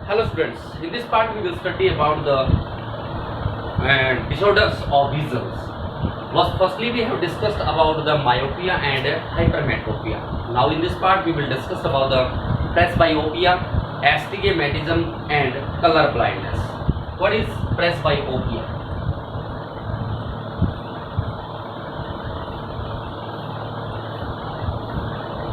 Hello students, in this part we will study about the disorders of visions. Firstly we have discussed about the myopia and hypermetropia. Now in this part we will discuss about the presbyopia, astigmatism and color blindness. What is presbyopia?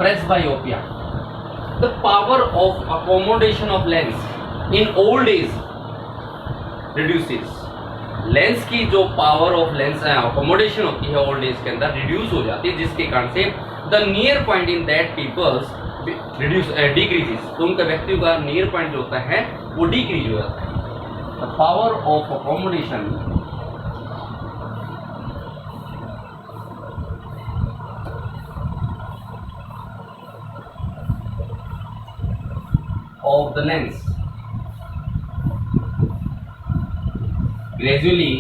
Presbyopia, the power of accommodation of lens in old age reduces. Lens की जो power of lens accommodation होती है old age के अंदर reduce हो जाती है, जिसके कारण से the near point in that peoples reduce decreases, तो उनका व्यक्ति का नियर पॉइंट जो होता है वो डिक्रीज हो जाता है. The power of accommodation of the lens gradually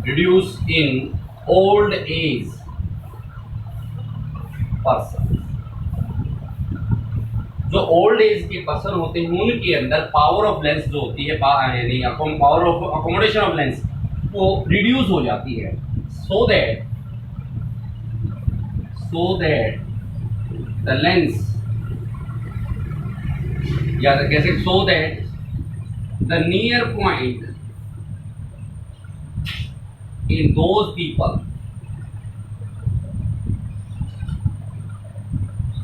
reduce in old age person. जो ओल्ड एज के पर्सन होते हैं उनके अंदर पावर ऑफ लेंस जो होती है यानी power of accommodation of lens वो रिड्यूस हो जाती है. So that the lens या कैसे so that the near point in those people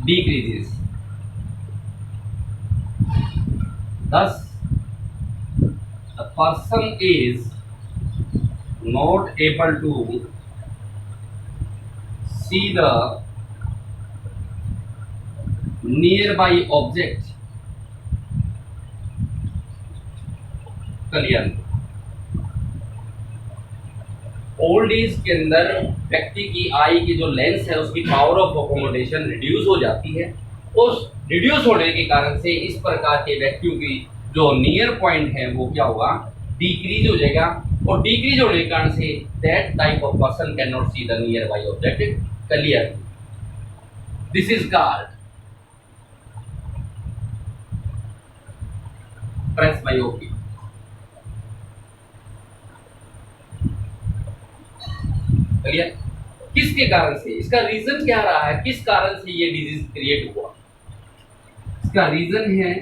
decreases. Thus the person is not able to see the nearby object clearly. Old age के अंदर व्यक्ति की आई की जो लेंस है उसकी पावर ऑफ अकोमोडेशन रिड्यूस हो जाती है. उस रिड्यूस होने के कारण से इस प्रकार के व्यक्तियों की जो नियर पॉइंट है वो क्या होगा, डिक्रीज हो जाएगा. और डिक्रीज होने के कारण say that type of person can not see the near by object clearly. This is called presbyopia. Clear? किसके कारण से, इसका रीजन क्या रहा है, किस कारण से ये डिजीज क्रिएट हुआ? इसका रीजन है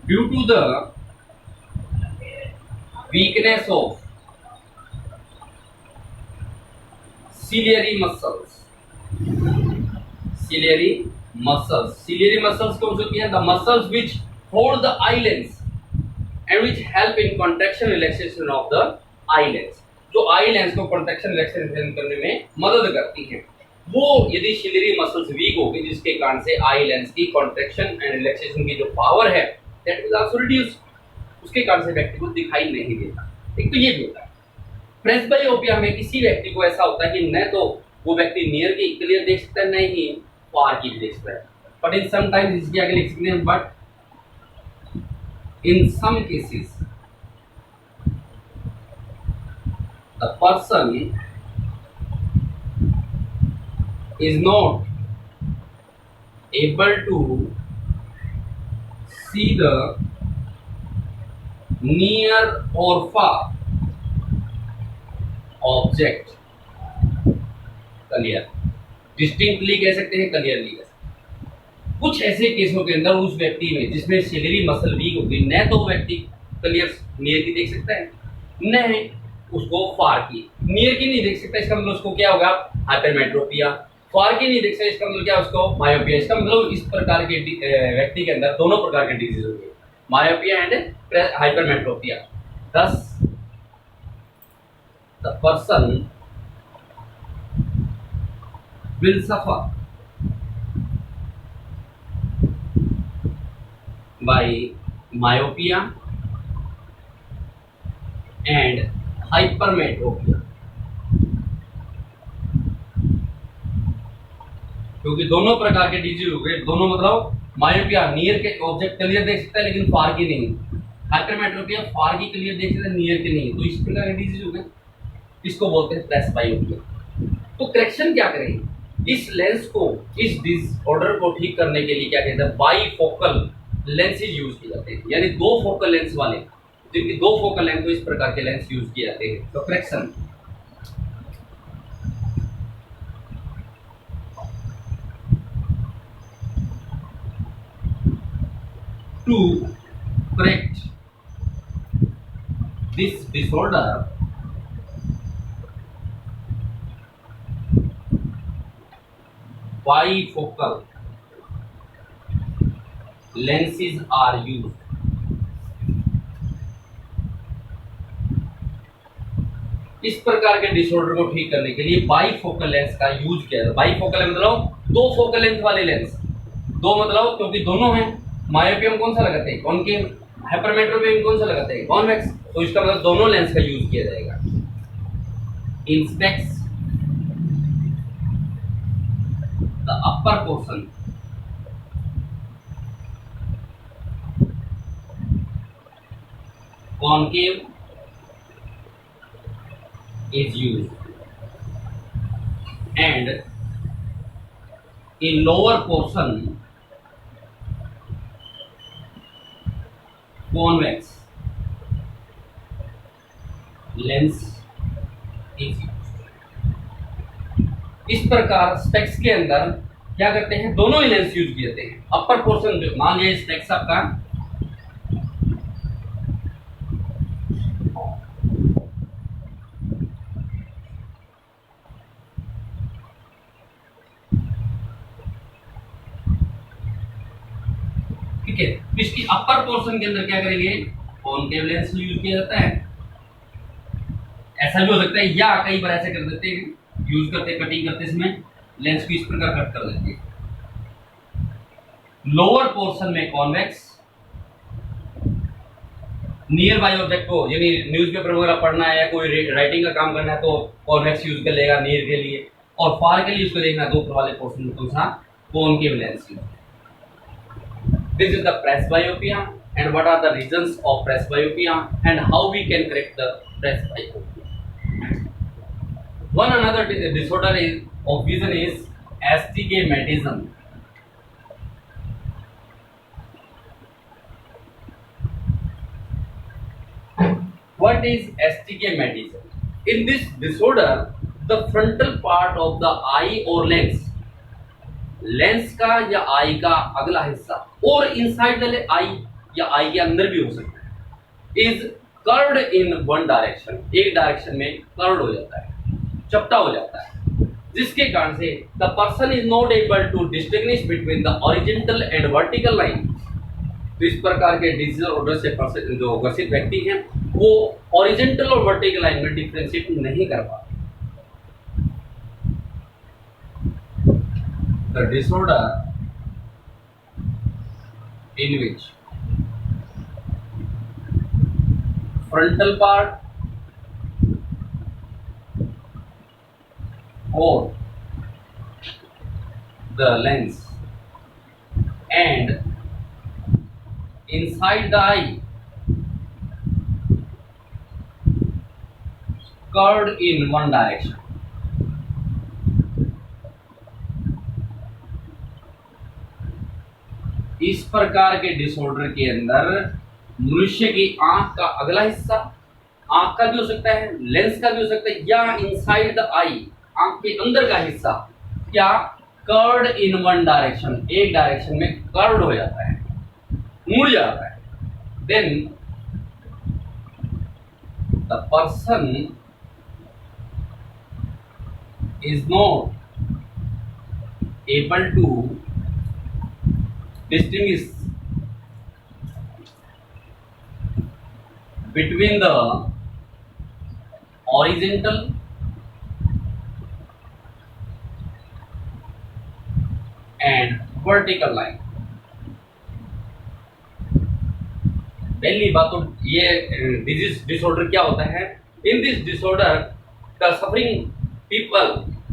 due to the weakness of ciliary muscles. Ciliary muscles कौन सी होती है? The muscles which hold the eyelids and which help in contraction relaxation of the eyelids. जो आई लेंस को contraction relaxation करने में मदद करती है, वो यदि ciliary muscles वीक होगी जिसके कारण से आई लेंस की contraction and relaxation की जो पावर है that will also reduce. उसके कारण से व्यक्ति को दिखाई नहीं देता. एक तो ये भी होता है. प्रेसबायोपिया में किसी व्यक्ति को ऐसा होता है कि न तो वो व्यक्ति नियर की क्लियर देख सकता है, न ही फार की देख सकता है. बट इन सम टाइम्स इसके आगे लिख सकते हैं, but in some cases the person is not able to see the near or far object clear. Distinctly कह सकते हैं, क्लियरली कह सकते हैं. कुछ ऐसे केसों के अंदर उस व्यक्ति में जिसमें सिलेरी मसल वीक होगी, न तो व्यक्ति क्लियर नियर की देख सकता है, न उसको फार की. नियर की नहीं देख सकता, इसका मतलब उसको क्या होगा, हाइपरमेट्रोपिया. फार की नहीं देख सकता, इसका मतलब क्या, उसको मायोपिया. इसका मतलब इस प्रकार के व्यक्ति के अंदर दोनों प्रकार के डिजीज होंगे, myopia and hypermetropia. Thus, the person will suffer by myopia and hypermetropia. क्योंकि दोनों प्रकार के डिजीज हो गए, दोनों मतलब मायोपिया नियर के ऑब्जेक्ट क्लियर देख सकता है लेकिन फार की नहीं, हाइपरमेट्रोपिया फार की क्लियर देख सकता है नियर के नहीं, तो इस प्रकार के डिजीज हो गए. इसको बोलते हैं प्रेसबायोपिया। तो करेक्शन क्या करेंगे, इस लेंस को, इस डिसऑर्डर को ठीक करने के लिए क्या कहते हैं, बाईफोकल लेंसेज यूज किए जाते हैं, यानी दो फोकल लेंस वाले, जिनकी दो फोकल लेंथ, तो इस प्रकार के लेंस यूज किए जाते हैं। तो correction, to correct this disorder, bifocal lenses are used। इस प्रकार के डिसऑर्डर को ठीक करने के लिए बाईफोकल लेंस का यूज किया जाता है। बाईफोकल मतलब दो फोकल लेंथ वाले लेंस, दो मतलब क्योंकि दोनों हैं। मायोपियम कौन सा लगाते हैं, कॉनकेव, हाइपरमेट्रोपियम कौन सा लगाते हैं, कॉन्वेक्स, तो इसका मतलब दोनों लेंस का यूज किया जाएगा। Inspects the upper portion concave is used and in lower portion convex lens is used। इस प्रकार स्पेक्स के अंदर क्या करते हैं, दोनों ही लेंस यूज किए जाते हैं। अपर पोर्शन जो मान लीजिए स्पेक्स आपका ठीक है, तो इसकी अपर पोर्शन के अंदर क्या करेंगे, कॉनकेव लेंस यूज किया जाता है। ऐसा भी हो सकता है, या कई बार ऐसे कर देते हैं, यूज करते कटिंग करते इसमें लेंस को इस प्रकार कट कर देते हैं। लोअर पोर्शन में कॉन्वेक्स, नियर बाय ऑब्जेक्ट को, यानी न्यूज़पेपर वगैरह पढ़ना है या कोई राइटिंग का काम करना है तो कॉन्वेक्स यूज कर लेगा नियर के लिए, और फार के लिए उसको देखना है तो ऊपर वाले पोर्शन में कौन सा, concave lens use. This is the presbyopia and what are the reasons of presbyopia and how we can correct the presbyopia। One another disorder of vision is astigmatism। What is astigmatism? In this disorder, the frontal part of the eye or lens, lens का या आई का अगला हिस्सा, और inside the आई या आई के अंदर भी हो सकता है, is curved in one direction, एक डायरेक्शन में कर्व्ड हो जाता है, चपटा हो जाता है, जिसके कारण से the person is not able to distinguish between the horizontal and vertical line. तो इस प्रकार के डिसऑर्डर से जो ग्रसित व्यक्ति हैं वो हॉरिजॉन्टल और वर्टिकल लाइन में डिफरेंशिएट नहीं कर पाते। The disorder in which frontal part or the lens and inside the eye curved in one direction। इस प्रकार के डिसऑर्डर के अंदर मनुष्य की आंख का अगला हिस्सा, आंख का भी हो सकता है, लेंस का भी हो सकता है, या इनसाइड द आई, आंख के अंदर का हिस्सा क्या कर्व्ड इन वन डायरेक्शन, एक डायरेक्शन में कर्व्ड हो जाता है, मुड़ जाता है। Then the person is not able to distinguish between the horizontal and vertical line। पहली बात तो ये डिजीज डिसऑर्डर क्या होता है, in this disorder the suffering people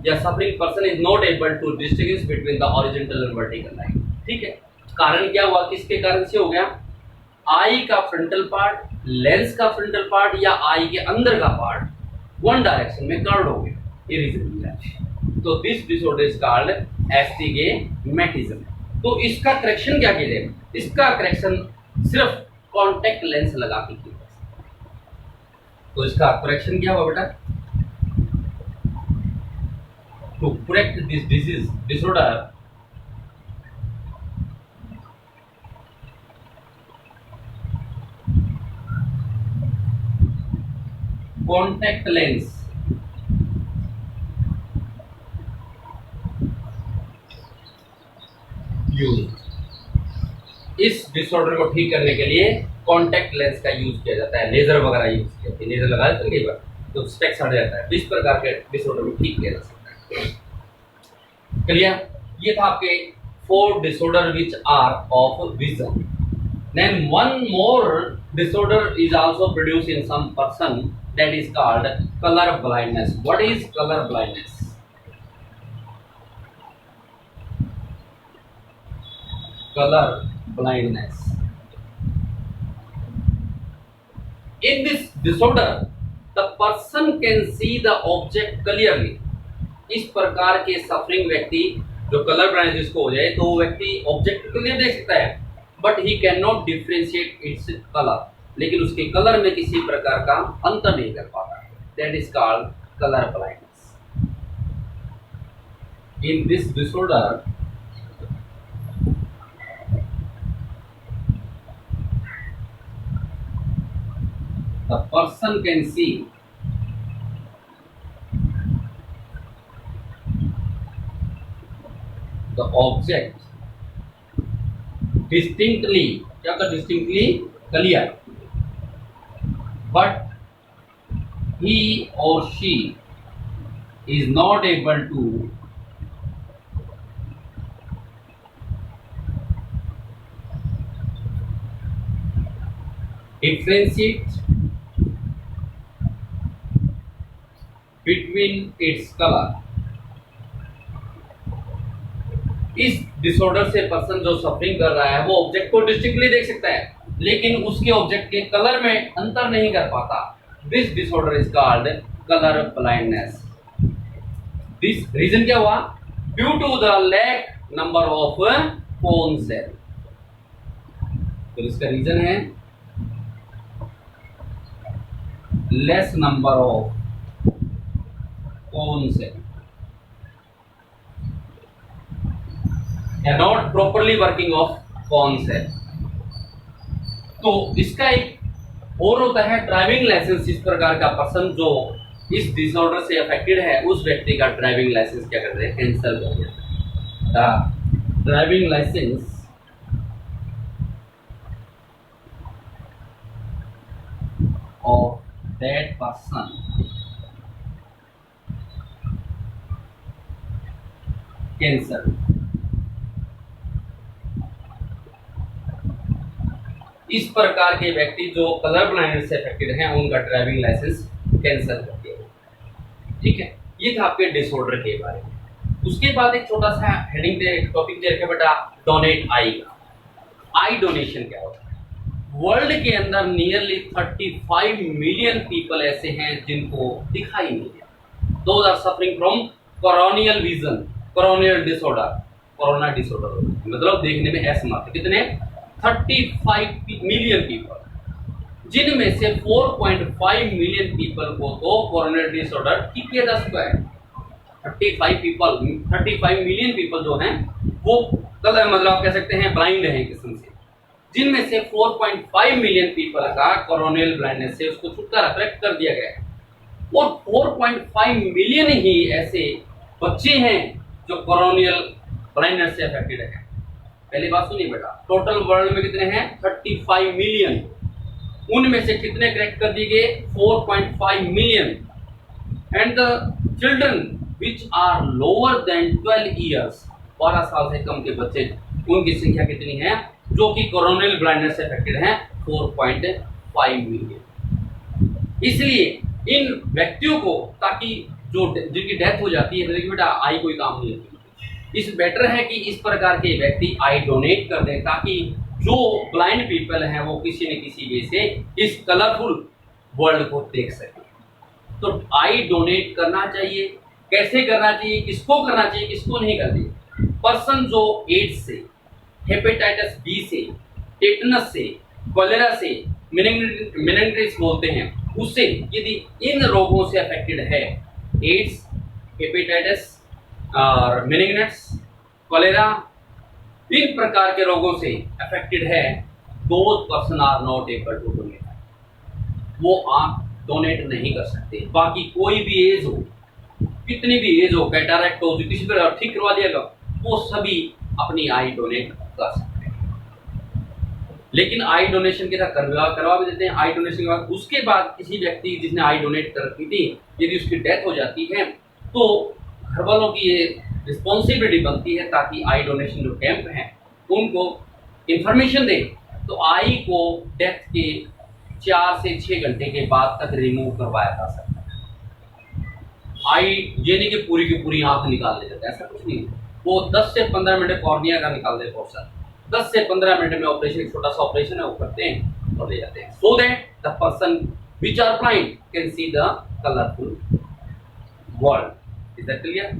या suffering person is not able to distinguish between the horizontal and vertical line. ठीक है, कारण क्या हुआ, किसके कारण से हो गया, आई का फ्रंटल पार्ट, लेंस का फ्रंटल पार्ट या आई के अंदर का पार्ट वन डायरेक्शन में कर्व हो गया इरेजर, तो this disorder is called astigmatism. तो इसका करेक्शन क्या किया जाए? इसका करेक्शन सिर्फ कॉन्टेक्ट लेंस लगा के किया जा सकता है। तो इसका करेक्शन क्या हुआ बेटा? To correct this disease disorder, contact lens use. इस डिसऑर्डर को ठीक करने के लिए कॉन्टेक्ट लेंस का यूज किया जाता है, लेजर वगैरह यूज किया जाता है। लेजर लगाया तो कई बार तो स्पेक्स हट जाता है। इस प्रकार के डिसऑर्डर को ठीक किया जा सकता है। क्लियर? ये था आपके 4 disorder which are of vision. Then one more disorder is also produce in some person, that is called color blindness. What is color blindness? Color blindness. In this disorder, the person can see the object clearly. इस प्रकार के suffering व्यक्ति जो colour blindness जिसको हो जाए तो वो व्यक्ति ऑब्जेक्ट क्लियर देख सकता है, but he can not differentiate its colour, लेकिन उसके कलर में किसी प्रकार का अंतर नहीं कर पाता। That is called colour blindness. In this disorder the person can see the object distinctly, क्या होता है distinctly? Clear, but he or she is not able to differentiate between its color. इस डिसऑर्डर से पर्सन जो suffering कर रहा है वो ऑब्जेक्ट को डिस्टिंक्टली देख सकता है, लेकिन उसके ऑब्जेक्ट के कलर में अंतर नहीं कर पाता। This disorder is called colour blindness. This reason क्या हुआ? Due to the lack number of cone cell. तो इसका रीजन है less number of cone cell, not properly working of cone cell. तो इसका एक और होता है ड्राइविंग लाइसेंस। इस प्रकार का पर्सन जो इस डिसऑर्डर से अफेक्टेड है उस व्यक्ति का ड्राइविंग लाइसेंस क्या करते हैं? कैंसिल कर देते हैं। Driving licence of that person cancel. इस प्रकार के व्यक्ति जो कलर ब्लाइंडनेस से अफेक्टेड हैं उनका ड्राइविंग लाइसेंस कैंसिल कर दिया। ठीक है, ये था आपके डिसऑर्डर के बारे में। उसके बाद एक छोटा सा हेडिंग दे टॉपिक दे रखा बेटा, डोनेट आई का। आई डोनेशन क्या होता है? वर्ल्ड के अंदर नियरली 35 मिलियन पीपल ऐसे हैं जिनको दिखाई नहीं देता। Those are suffering from coronial vision, coronial disorder, corona disorder मतलब देखने में असमर्थ। कितने? 35 मिलियन पीपल, जिनमें से 4.5 मिलियन पीपल को तो कोरोनरी डिसऑर्डर ठीक किया जा चुका है। 35 मिलियन पीपल जो हैं वो कलर मतलब आप कह सकते हैं ब्लाइंड हैं किस्म से, जिनमें से 4.5 मिलियन पीपल का कोरोनियल ब्लाइंडनेस से उसको छुटकारा करेक्ट कर दिया गया है। और 4.5 मिलियन ही ऐसे बच्चे हैं जो कोरोनियल ब्लाइंडनेस से अफेक्टेड है। पहली बात सुनिए बेटा, टोटल वर्ल्ड में कितने हैं? 35 मिलियन। उनमें से कितने करेक्ट कर दिए गए? 4.5 million. And the children which are lower then 12 years, 12 साल से कम के बच्चे, उनकी संख्या कितनी है जो कि कोरोनियल ब्लाइंडनेस से अफेक्टेड हैं? 4.5 मिलियन। इसलिए इन व्यक्तियों को, ताकि जो जिनकी डेथ हो जाती है, देखिए बेटा आई कोई काम नहीं होती, इस बेटर है कि इस प्रकार के व्यक्ति आई डोनेट कर दें, ताकि जो ब्लाइंड पीपल हैं वो किसी न किसी वे से इस कलरफुल वर्ल्ड को देख सकें। तो आई डोनेट करना चाहिए। कैसे करना चाहिए, किसको करना चाहिए, किसको नहीं करना चाहिए? पर्सन जो एड्स से, हेपेटाइटिस बी से, टेटनस से, कॉलेरा से, मेनिंगिटिस बोलते हैं, उससे यदि इन रोगों से अफेक्टेड है, एड्स, हेपेटाइटिस और मेनिंगिटिस, कॉलेरा, इन प्रकार के रोगों से अफेक्टेड है, both person are not able to donate. वो आप डोनेट नहीं कर सकते। बाकी कोई भी एज हो, कितनी भी एज हो, कैटरैक्ट हो, जो किसी पर ठीक करवा दिया गया, वो सभी अपनी आई डोनेट कर सकते हैं। लेकिन आई डोनेशन के साथ करवा भी देते हैं। आई डोनेशन के बाद उसके बाद किसी व्यक्ति जिसने आई डोनेट कर रखी थी, यदि उसकी डेथ हो जाती है तो घर वालों की ये रिस्पॉन्सिबिलिटी बनती है ताकि आई डोनेशन जो कैंप हैं उनको इंफॉर्मेशन दे, तो आई को डेथ के 4 से 6 घंटे के बाद तक रिमूव करवाया जा सकता है। आई ये नहीं कि पूरी की पूरी आंख निकाल ले जाते, ऐसा कुछ नहीं। वो 10 से 15 मिनट कॉर्निया का निकाल दे पोर्शन, 10 से 15 मिनट में ऑपरेशन, छोटा सा ऑपरेशन है वो करते हैं और ले जाते हैं, so that the person which are blind can see the colourful world. Is that clear?